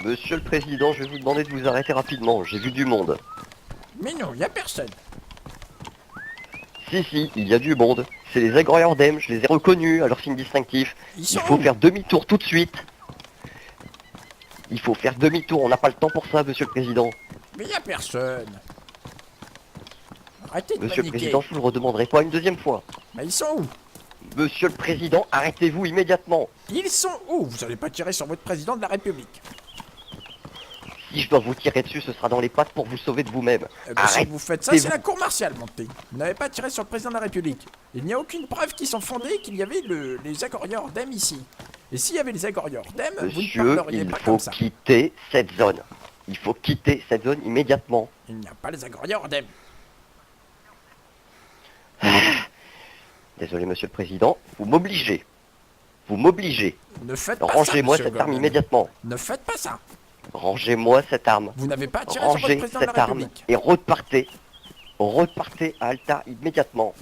Monsieur le Président, je vais vous demander de vous arrêter rapidement, j'ai vu du monde. Mais non, y a personne. Si, il y a du monde. C'est les Agroriordem, je les ai reconnus à leur signe distinctif. Ils Il sont faut où? faire demi-tour tout de suite. Il faut faire demi-tour, on n'a pas le temps pour ça, Monsieur le Président. Mais y a personne. Arrêtez de Monsieur le paniquer. Président, je vous le redemanderai pas une deuxième fois. Mais ils sont où? Monsieur le Président, arrêtez-vous immédiatement. Ils sont où? Vous allez pas tirer sur votre président de la République. Si je dois vous tirer dessus, ce sera dans les pattes pour vous sauver de vous-même. Eh ben, si Arrête. vous faites ça, c'est la cour martiale, montée. Vous n'avez pas tiré sur le président de la République. Il n'y a aucune preuve qui sont fondées qu'il y avait les Agroriordem ici. Et s'il y avait les Agroriordem, vous ne Monsieur, parleriez il pas faut comme ça. quitter cette zone. Il faut quitter cette zone immédiatement. Il n'y a pas les Agroriordem. Désolé, Monsieur le Président, vous m'obligez. Vous m'obligez. Ne faites pas ça, Rangez-moi monsieur cette arme Gordon. immédiatement. Ne faites pas ça. Rangez-moi cette arme. Vous n'avez pas tiré sur votre Rangez président de cette la arme République. et repartez. Repartez à Alta immédiatement.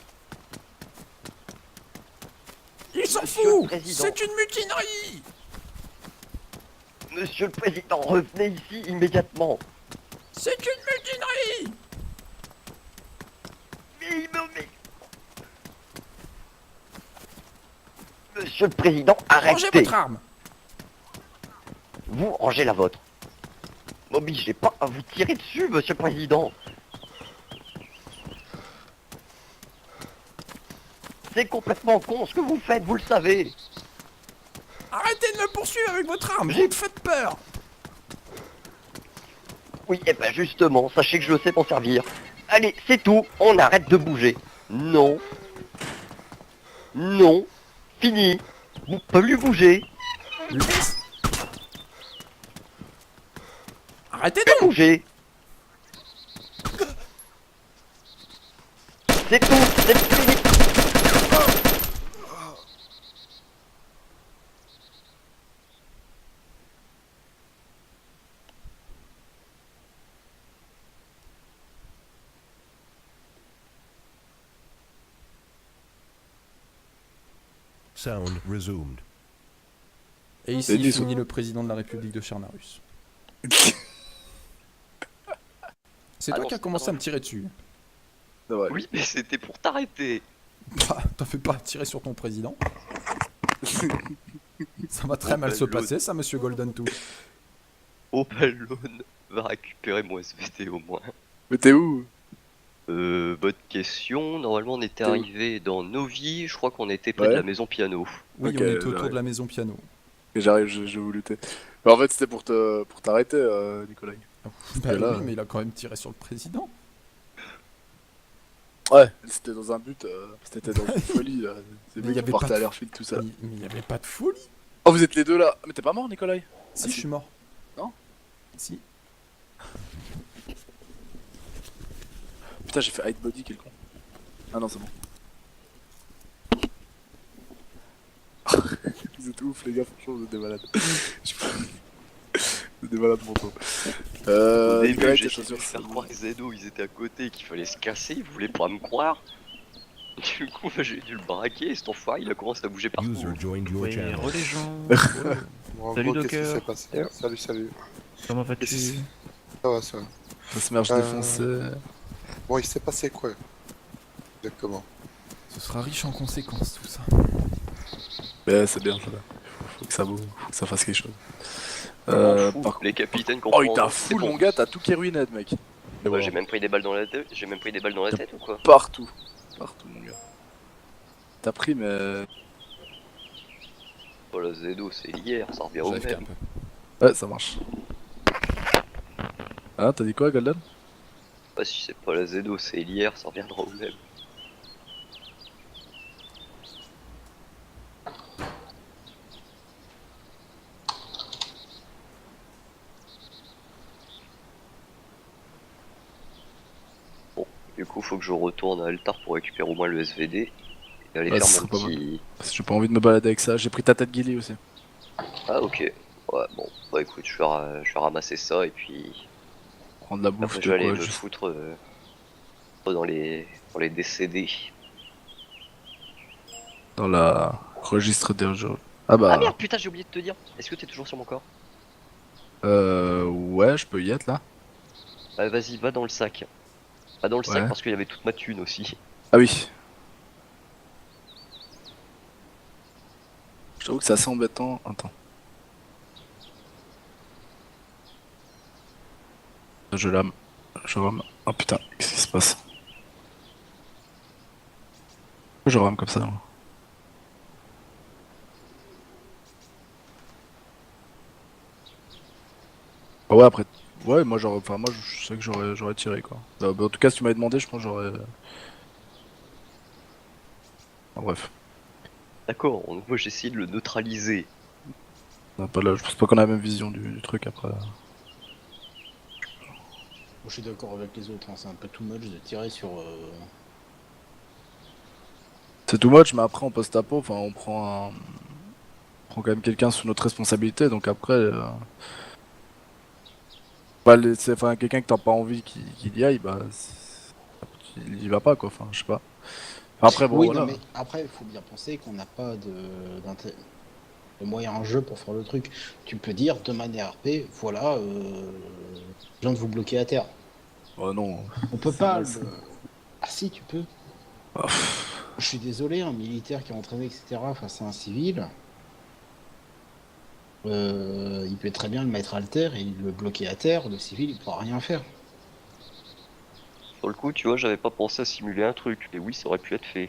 Ils s'en Monsieur le foutent. Président. C'est une mutinerie. Monsieur le Président, revenez ici immédiatement. C'est une mutinerie. Mais... Monsieur le Président, Rangez arrêtez. votre arme. Vous rangez la vôtre. M'obligez pas à vous tirer dessus, Monsieur le Président. C'est complètement con ce que vous faites, vous le savez. Arrêtez de me poursuivre avec votre arme. Vous J'ai- me faites peur. Oui, et ben justement, sachez que je sais m'en servir. Allez, c'est tout, on arrête de bouger. Non. Non. Fini. Vous pouvez plus bouger. Laisse. Arrêtez Plus donc. bouger. C'est tout, c'est fini. Sound resumed. Et ici Et disons- finit le président de la République de Charnarus. C'est Ah toi non, qui as c'est commencé pas à me tirer dessus. Ça va. Oui, mais c'était pour t'arrêter. Bah, t'as fait pas tirer sur ton président. Ça va très Oh, mal bah, se l'autre. passer, ça, monsieur Golden Tooth. Opalone va récupérer mon SVT au moins. Mais t'es où? Bonne question. Normalement, on était T'es où arrivé dans Novi. Je crois qu'on était près de Ouais. la maison piano. Oui, Ok, on était autour j'arrive. de la maison piano. Et j'arrive, je vous lutter. Mais en fait, c'était pour t'arrêter, Nicolas. Bah Et là, oui, mais il a quand même tiré sur le président. Ouais, c'était dans un but, c'était dans une folie, là. C'est Mais lui y qui avait partait pas à de- l'air fit, tout ça. Mais il n'y avait pas de folie. Oh, vous êtes les deux là. Mais t'es pas mort, Nicolas? Si, je si. suis mort. Non? Si. Putain, j'ai fait hide body, quel con. Ah non, c'est bon. Vous êtes ouf, les gars, franchement, vous êtes des malades. Vous êtes des malades mentaux. Au début, Nicolas, j'ai tes essayé de chaussures, faire c'est croire que Zedo, ils étaient à côté, qu'il fallait se casser, ils voulaient pas me croire. Du coup, bah, j'ai dû le braquer, et cet enfoiré, il a commencé à bouger partout. User joined your channel. les gens. Bon, en Salut, gros, qu'est-ce qui Docker. s'est passé? Salut, salut. Comment vas-tu? Qu'est-ce Ça va, ça va. Ça se marche défoncé. Bon, il s'est passé quoi? Exactement. Ce sera riche en conséquences, tout ça. Ouais, c'est bien ça. Faut que ça bouge, faut que ça fasse quelque chose. M'en fous, Par contre. les capitaines Oh, il comprendront, t'a c'est full, bon. mon gars, t'as tout qui est ruiné, mec. Et Bah, voilà. j'ai même pris des balles dans la tête, ou quoi? Partout. Partout, mon gars. T'as pris, mais. Oh la Zedo, c'est hier, ça revient au J'arrive qu'un même. peu. Ouais, ça marche. Ah, t'as dit quoi, Golden? Bah, si c'est pas la Zedo, c'est hier, ça reviendra au même. Bon, du coup, faut que je retourne à Altar pour récupérer au moins le SVD et aller Ouais, faire ce mon serait pas petit. Parce que j'ai pas envie de me balader avec ça. J'ai pris ta tête Gilly aussi. Ah, ok. Ouais, bon, bah écoute, je vais ramasser ça et puis Prendre la bouffe, après de je vais aller quoi, me juste. foutre dans les décédés. Dans la registre des jeux. Ah bah. Ah merde, putain, j'ai oublié de te dire. Est-ce que t'es toujours sur mon corps? Ouais, je peux y être là. Ah, vas-y, va dans le sac. Va dans le sac Ouais. parce qu'il y avait toute ma thune aussi. Ah oui. Je t'avoue que c'est assez embêtant. Attends. Je lame. Je rame. Oh putain, qu'est-ce qui se passe? Pourquoi je rame comme ça, moi? Ah ouais, après. Ouais, moi j'aurais. Enfin, moi je sais que j'aurais tiré quoi. Bah, en tout cas, si tu m'avais demandé, je pense que j'aurais. Enfin, bref. D'accord, donc moi j'ai essayé de le neutraliser. On a pas là, je pense pas qu'on a la même vision du truc après. Moi, je suis d'accord avec les autres, hein, c'est un peu too much de tirer sur. C'est too much, mais après on post-apo, enfin on prend quand même quelqu'un sous notre responsabilité, donc après. Bah, enfin, quelqu'un que t'as pas envie qu'il y aille, bah. Il y va pas quoi, enfin, je sais pas. Après, bon, Oui, non, voilà. mais après, il faut bien penser qu'on n'a pas de moyens en jeu pour faire le truc. Tu peux dire de manière RP, voilà, je viens de vous bloquer à terre. Oh non. On peut C'est pas mal, ça. Ah si, tu peux. Ah, Je suis désolé, un militaire qui est entraîné, etc., face à un civil, il peut très bien le mettre à terre et le bloquer à terre, le civil, il pourra rien faire. Sur le coup, tu vois, j'avais pas pensé à simuler un truc, mais oui, ça aurait pu être fait.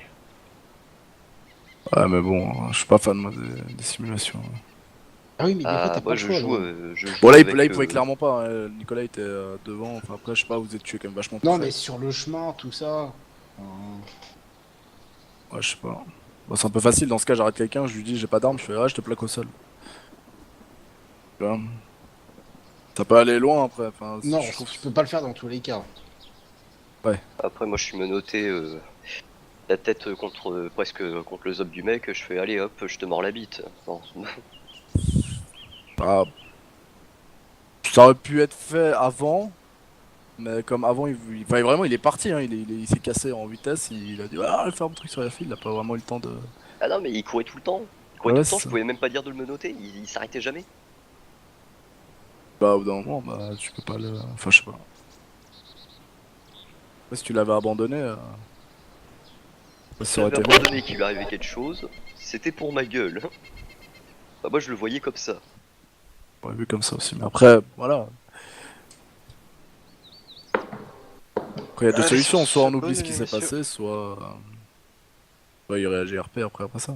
ouais, mais bon, je suis pas fan moi des simulations. Ah oui, mais des fois, Ah, t'as pas moi le choix. Donc. je Bon, joue avec. là, il pouvait clairement pas. Hein. Nicolas était devant. Enfin, après, je sais pas, vous êtes tué quand même vachement tout Non, seul. mais sur le chemin, tout ça. Ouais, je sais pas. Bon, c'est un peu facile. Dans ce cas, j'arrête quelqu'un, je lui dis j'ai pas d'arme, je fais ah, je te plaque au sol. Tu vois. Ça peut aller loin après. Enfin, Non, je trouve. tu peux pas le faire dans tous les cas. Après, moi je suis menotté la tête contre presque contre le zob du mec, je fais allez hop, je te mords la bite. Non. Ah, ça aurait pu être fait avant. Mais comme avant, enfin, vraiment, il est parti. Hein. Il s'est cassé en vitesse. Il a dit ah, je vais faire un truc sur la file. Il a pas vraiment eu le temps de. Ah non, mais il courait tout le temps. Il courait Ah tout ouais, le temps, c'est je ça. pouvais même pas dire de le menotter, il s'arrêtait jamais. Bah, au bout d'un moment, bah, tu peux pas le. Enfin, je sais pas. Après, si tu l'avais abandonné, Si ça aurait j'avais été mieux. abandonné qu'il lui arrivait quelque chose, c'était pour ma gueule. Bah, moi je le voyais comme ça. On aurait vu comme ça aussi. Mais après, voilà. Après, il y a deux Allez, sur solutions. Soit ce, on oublie bonne ce qui nuit, s'est messieurs. passé, soit il réagit RP après ça.